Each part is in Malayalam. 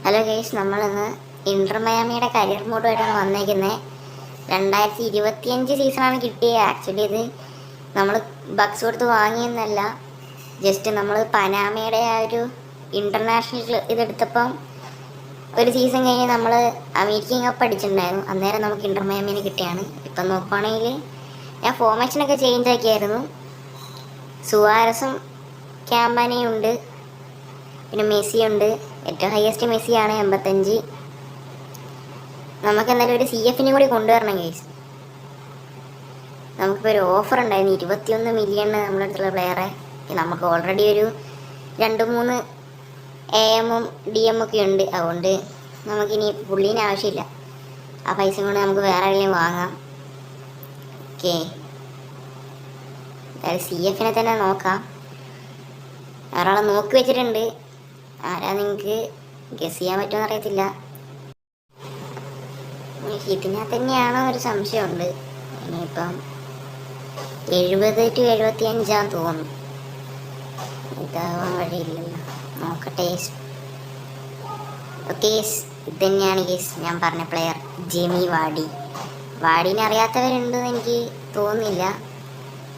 ഹലോ ഗൈസ്, നമ്മളിന്ന് ഇന്റർ മയാമിയുടെ കരിയർ മോഡുമായിട്ടാണ് വന്നേക്കുന്നത്. 2025 സീസണാണ് കിട്ടിയത്. ആക്ച്വലി ഇത് നമ്മൾ ബക്സ് കൊടുത്ത് വാങ്ങിയെന്നല്ല, ജസ്റ്റ് നമ്മൾ പനാമയുടെ ആ ഒരു ഇൻ്റർനാഷണൽ ഇതെടുത്തപ്പം ഒരു സീസൺ കഴിഞ്ഞ് നമ്മൾ അമേരിക്കൻ കപ്പ് അടിച്ചിട്ടുണ്ടായിരുന്നു. അന്നേരം നമുക്ക് ഇന്റർ മയാമിനെ കിട്ടിയാണ്. ഇപ്പം നോക്കുകയാണെങ്കിൽ ഞാൻ ഫോർമേഷനൊക്കെ ചേഞ്ച് ആക്കിയായിരുന്നു. സുവാരസും ക്യാമ്പാനയും ഉണ്ട്, പിന്നെ മെസ്സി ഉണ്ട്. ഏറ്റവും ഹയസ്റ്റ് മെസ്സിയാണ് 85. നമുക്ക് എന്തായാലും ഒരു CF കൂടി കൊണ്ടുവരണം ഗൈസ്. നമുക്കിപ്പോൾ ഒരു ഓഫർ ഉണ്ടായിരുന്നു 21 മില്യൺ നമ്മുടെ അടുത്തുള്ള പ്ലെയറെ. നമുക്ക് ഓൾറെഡി ഒരു 2-3 AM-ഉം DM ഒക്കെ ഉണ്ട്. അതുകൊണ്ട് നമുക്കിനി പുള്ളീന് ആവശ്യമില്ല. ആ പൈസ കൊണ്ട് നമുക്ക് വേറെ ആരെങ്കിലും വാങ്ങാം. ഓക്കെ, എന്തായാലും CF തന്നെ നോക്കാം. വേറെ ആളെ നോക്കി വെച്ചിട്ടുണ്ട്. ആരാ നിങ്ങൾക്ക് ഗസ് ചെയ്യാൻ പറ്റുമെന്ന് അറിയത്തില്ല. ഇതിനകത്ത് തന്നെയാണോ ഒരു സംശയമുണ്ട്. ഇനിയിപ്പം 70 to 75 തോന്നുന്നു. ഇതാവാൻ വഴിയില്ലല്ലോ, നോക്കട്ടെ. ഓക്കെ, ഇത് തന്നെയാണ് കേസ് ഞാൻ പറഞ്ഞ പ്ലെയർ, ജെമി വാഡി. വാഡീനെ അറിയാത്തവരുണ്ടെന്ന് എനിക്ക് തോന്നുന്നില്ല.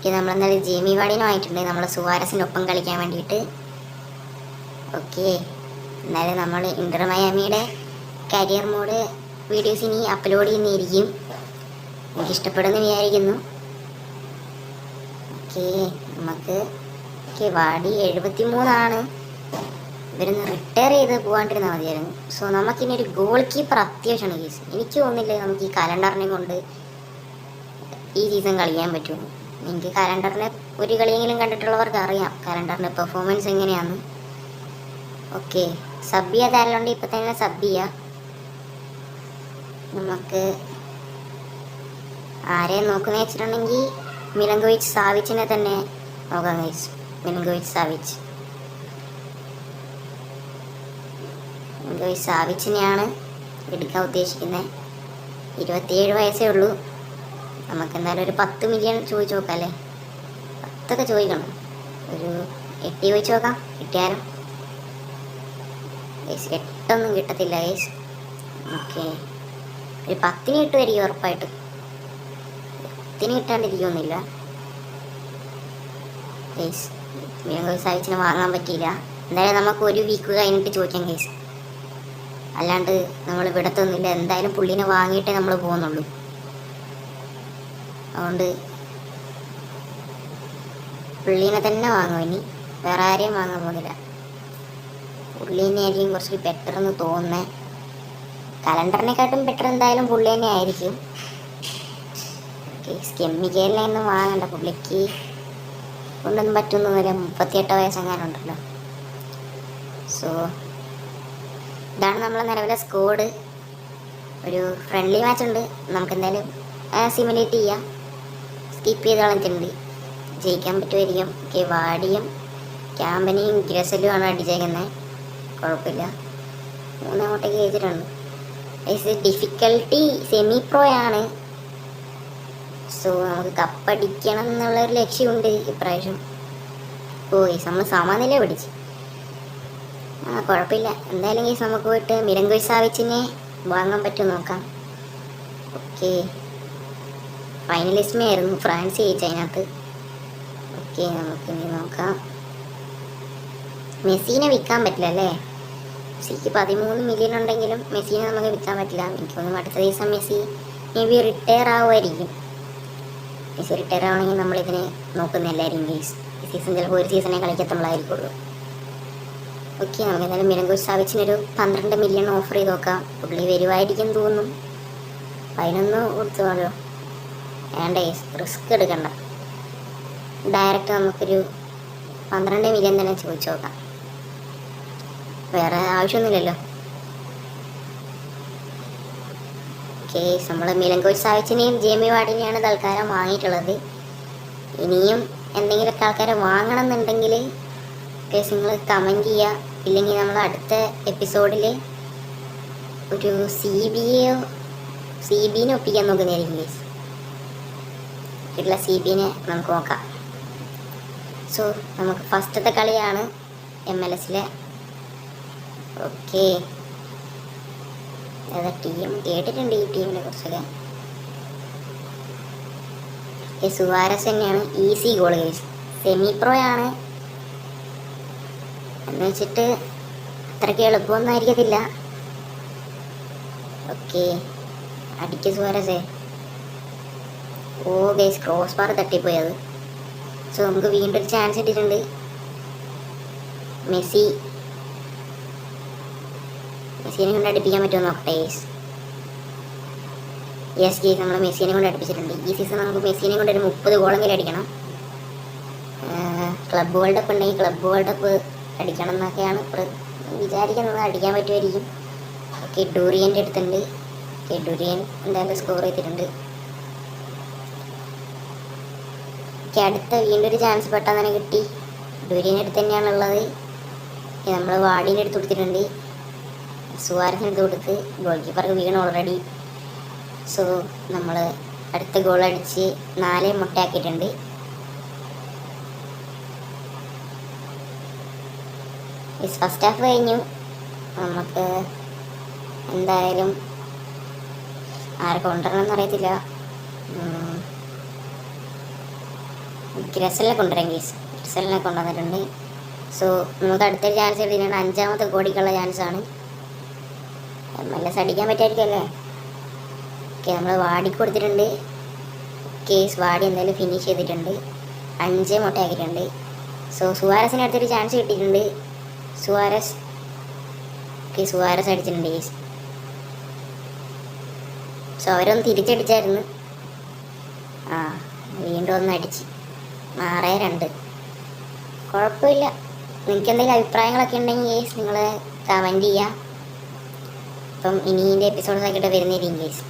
ഇത് നമ്മളെന്തായാലും ജെമി വാഡീനെ വാങ്ങിയിട്ടുണ്ട്, നമ്മൾ സുവാരസിനൊപ്പം കളിക്കാൻ വേണ്ടിയിട്ട്. ഓക്കെ, എന്നാലും നമ്മൾ ഇന്റർ മയാമിയുടെ കരിയർ മോഡ് വീഡിയോസ് ഇനി അപ്ലോഡ് ചെയ്യുന്നതായിരിക്കും. എനിക്കിഷ്ടപ്പെടുമെന്ന് വിചാരിക്കുന്നു. ഓക്കെ, നമുക്ക് വാടി 73 ഇവരൊന്ന് റിട്ടയർ ചെയ്ത് പോകാണ്ടിരുന്നാൽ മതിയായിരുന്നു. സോ നമുക്കിനി ഒരു ഗോൾ കീപ്പർ അത്യാവശ്യമാണ് കേസ്. എനിക്ക് തോന്നുന്നില്ല നമുക്ക് ഈ കലണ്ടറിനെ കൊണ്ട് ഈ സീസൺ കളിക്കാൻ പറ്റുമോ. എനിക്ക് കലണ്ടറിനെ ഒരു കളിയെങ്കിലും കണ്ടിട്ടുള്ളവർക്ക് അറിയാം കലണ്ടറിൻ്റെ പെർഫോമൻസ് എങ്ങനെയാണെന്ന്. ഓക്കെ, സബ് ചെയ്യാതായാലുണ്ട്, ഇപ്പം തന്നെ സബ് ചെയ്യാം. നമുക്ക് ആരെ നോക്കുന്ന വെച്ചിട്ടുണ്ടെങ്കിൽ മിലങ്കോവിച്ച് സാവിച്ചിനെ തന്നെ നോക്കാൻ കഴിച്ചു. മിലങ്കോവിച്ച് സാവിച്ചിനെയാണ് എടുക്കാൻ ഉദ്ദേശിക്കുന്നത്. 27 വയസ്സേ ഉള്ളൂ. നമുക്ക് എന്തായാലും ഒരു 10 മില്യൺ ചോദിച്ചു നോക്കാം അല്ലേ. 10 ചോദിക്കണം, ഒരു 8 ചോദിച്ചു നോക്കാം. കിട്ടിയാലും 8 കിട്ടത്തില്ല ഗൈസ്. ഓക്കെ, ഒരു 10 കിട്ടുമായിരിക്കും ഉറപ്പായിട്ട്. 10 കിട്ടാണ്ടിരിക്കുന്നില്ല ഗൈസ്. സാഹിച്ചിനെ വാങ്ങാൻ പറ്റിയില്ല. എന്തായാലും നമുക്ക് ഒരു വീക്ക് കഴിഞ്ഞിട്ട് ചോദിക്കാം ഗൈസ്. അല്ലാണ്ട് നമ്മൾ വിടത്തൊന്നുമില്ല. എന്തായാലും പുള്ളീനെ വാങ്ങിയിട്ടേ നമ്മൾ പോകുന്നുള്ളൂ. അതുകൊണ്ട് പുള്ളീനെ തന്നെ വാങ്ങും. ഇനി വേറെ ആരെയും വാങ്ങാൻ പോകുന്നില്ല. പുള്ളീനെ ആയിരിക്കും കുറച്ച് ബെറ്റർ എന്ന് തോന്നുന്നത്. കലണ്ടറിനെക്കാട്ടും ബെറ്റർ എന്തായാലും പുള്ളി തന്നെ ആയിരിക്കും. സ്കെമ്മിക്കേലിനെ ഒന്നും വാങ്ങണ്ട, പുള്ളിക്ക് കൊണ്ടൊന്നും പറ്റുന്നൊന്നുമില്ല. 38 വയസ്സെങ്ങാനുണ്ടല്ലോ. സോ ഇതാണ് നമ്മളെ നിലവിലെ സ്കോഡ്. ഒരു ഫ്രണ്ട്ലി മാച്ച് ഉണ്ട്, നമുക്ക് എന്തായാലും സിമുലേറ്റ് ചെയ്യാം. സ്കിപ്പ് ചെയ്ത് കളഞ്ഞിട്ടുണ്ട്, ജയിക്കാൻ പറ്റുമായിരിക്കും. ഓക്കെ, വാടിയും ക്യാമ്പനെയും ഗ്രസലുമാണ് അടിച്ചേക്കുന്നത്. കുഴപ്പമില്ല, 3 അങ്ങോട്ടേക്ക് ചെയ്തിട്ടുണ്ട്. ഡിഫിക്കൽട്ടി സെമി പ്രോ ആണ്. സോ നമുക്ക് കപ്പടിക്കണം എന്നുള്ളൊരു ലക്ഷ്യമുണ്ട് ഇപ്രാവശ്യം. നമ്മൾ സമനില പിടിച്ച് കുഴപ്പമില്ല. എന്തായാലും കേസ് നമുക്ക് പോയിട്ട് മിലങ്കോയ് സാവിച്ചിനെ വാങ്ങാൻ പറ്റുമോ നോക്കാം. ഓക്കെ, ഫൈനലിസ്മേ ആയിരുന്നു, ഫ്രാൻസ് ജയിച്ച അതിനകത്ത്. ഓക്കെ, നമുക്കിനി നോക്കാം. മെസ്സിനെ വിൽക്കാൻ പറ്റില്ല അല്ലേ. മെസ്സിക്ക് 13 മില്യൺ ഉണ്ടെങ്കിലും മെസ്സിനെ നമുക്ക് വിൽക്കാൻ പറ്റില്ല. എനിക്ക് തോന്നുന്നു അടുത്ത ദിവസം മെസ്സി മേ ബി റിട്ടയർ ആവുമായിരിക്കും. മെസ്സി റിട്ടയർ ആവണമെങ്കിൽ നമ്മളിതിനെ നോക്കുന്നില്ലായിരിക്കും ഗെയ്സ്. ഈ സീസൺ ചിലപ്പോൾ ഒരു സീസണേ കളിക്കത്തുള്ളായിരിക്കുള്ളൂ. ഓക്കെ, നമുക്ക് എന്തായാലും മിലങ്കോവിച്ച് സാവിച്ചിനൊരു 12 മില്യൺ ഓഫർ ചെയ്ത് നോക്കാം. പുള്ളി വരുമായിരിക്കും തോന്നും. 11 കൊടുത്തോളൂ. വേണ്ട ഗെയ്സ്, റിസ്ക് എടുക്കണ്ട. ഡയറക്റ്റ് നമുക്കൊരു 12 മില്യൺ തന്നെ ചോദിച്ചു നോക്കാം. വേറെ ആവശ്യമൊന്നുമില്ലല്ലോ. ഓക്കെ, നമ്മൾ മിലങ്കോവിച്ച് സാവിച്ചിനെയും ജെമി വാഡിനെയാണ് തൽക്കാലം വാങ്ങിയിട്ടുള്ളത്. ഇനിയും എന്തെങ്കിലുമൊക്കെ ആൾക്കാരെ വാങ്ങണം എന്നുണ്ടെങ്കിൽ കേസ് നിങ്ങൾ കമൻറ്റ് ചെയ്യുക. ഇല്ലെങ്കിൽ നമ്മൾ അടുത്ത എപ്പിസോഡിൽ ഒരു CBനെ ഒപ്പിക്കാൻ നോക്കുന്നതായിരിക്കും കേസ്. ഉള്ള CBനെ നമുക്ക് നോക്കാം. സോ നമുക്ക് ഫസ്റ്റത്തെ കളിയാണ് MLS. ഓക്കെ, ഏതാ ടീം കേട്ടിട്ടുണ്ട് ഈ ടീമിനെ കുറിച്ചൊക്കെ. സുവാരസ് തന്നെയാണ് easy goal case. Semi pro ആണ് എന്ന് വെച്ചിട്ട് അത്രയ്ക്ക് എളുപ്പമൊന്നും ആയിരിക്കത്തില്ല. ഓക്കെ അടിക്ക് സുവാരസേ. ഓ ഗൈസ് ക്രോസ് ബാർ തട്ടിപ്പോയി അത്. സോ നമുക്ക് വീണ്ടും ഒരു ചാൻസ് ഇട്ടിട്ടുണ്ട്. മെസ്സിനെ കൊണ്ട് അടുപ്പിക്കാൻ പറ്റുമോ നോക്കട്ടെ ഗൈസ്. യെസ് ഗൈസ് നമ്മൾ മെസ്സിനെ കൊണ്ട് അടുപ്പിച്ചിട്ടുണ്ട്. ഈ സീസൺ നമുക്ക് മെസ്സിനെ കൊണ്ട് ഒരു 30 ഗോളെങ്കിലും അടിക്കണം. ക്ലബ് വേൾഡ് കപ്പ് ഉണ്ടെങ്കിൽ ക്ലബ് വേൾഡ് കപ്പ് അടിക്കണം എന്നൊക്കെയാണ് വിചാരിക്കുന്നത്. അടിക്കാൻ പറ്റുമായിരിക്കും. ഓക്കെ ഡൂറിയൻ്റെ അടുത്തുണ്ട്. ഓക്കെ ഡൂറിയൻ എന്തായാലും സ്കോർ ചെയ്തിട്ടുണ്ട്. ഓക്കെ അടുത്ത വീണ്ടും ഒരു ചാൻസ് പെട്ടെന്ന് തന്നെ കിട്ടി. ഡൂറിയൻ്റെ അടുത്ത് തന്നെയാണുള്ളത്. നമ്മൾ വാടീൻ്റെ അടുത്ത് കൊടുത്തിട്ടുണ്ട്. സുവാരസിന് എടുത്ത് കൊടുത്ത് ഗോൾ കീപ്പർക്ക് വീണ് ഓൾറെഡി. സോ നമ്മൾ അടുത്ത ഗോൾ അടിച്ച് 4 മുട്ടയാക്കിയിട്ടുണ്ട്. ഫസ്റ്റ് ഹാഫ് കഴിഞ്ഞു. നമുക്ക് എന്തായാലും ആരെ കൊണ്ടുവരണമെന്ന് അറിയത്തില്ല. ഗ്രസലിനെ കൊണ്ടുവരാം കേസ്. ഗ്രസലിനെ കൊണ്ടുവന്നിട്ടുണ്ട്. സോ നമുക്ക് അടുത്തൊരു ചാൻസ് എടുത്തിട്ടുണ്ട്. 5ാമത്തെ കോടിക്കുള്ള ചാൻസാണ്. MLS അടിക്കാൻ പറ്റായിരിക്കുമല്ലേ. ഓക്കെ നമ്മൾ വാടി കൊടുത്തിട്ടുണ്ട്. കേസ് വാടി എന്തായാലും ഫിനിഷ് ചെയ്തിട്ടുണ്ട്. 5 മുട്ടയാക്കിയിട്ടുണ്ട്. സോ സുവാരസിന് അടുത്തൊരു ചാൻസ് കിട്ടിയിട്ടുണ്ട്. സുവാരസ് ഓക്കെ സുവാരസ് അടിച്ചിട്ടുണ്ട് കേസ്. സോ അവരൊന്ന് തിരിച്ചടിച്ചായിരുന്നു. വീണ്ടും ഒന്ന് അടിച്ച് 6-2. കുഴപ്പമില്ല. നിങ്ങൾക്ക് എന്തെങ്കിലും അഭിപ്രായങ്ങളൊക്കെ ഉണ്ടെങ്കിൽ കേസ് നിങ്ങൾ കമൻറ്റ് ചെയ്യുക. അപ്പം ഇനി ഇതിൻ്റെ എപ്പിസോഡ്സ് ആക്കിയിട്ട് വരുന്നതായിരിക്കും കേസ്.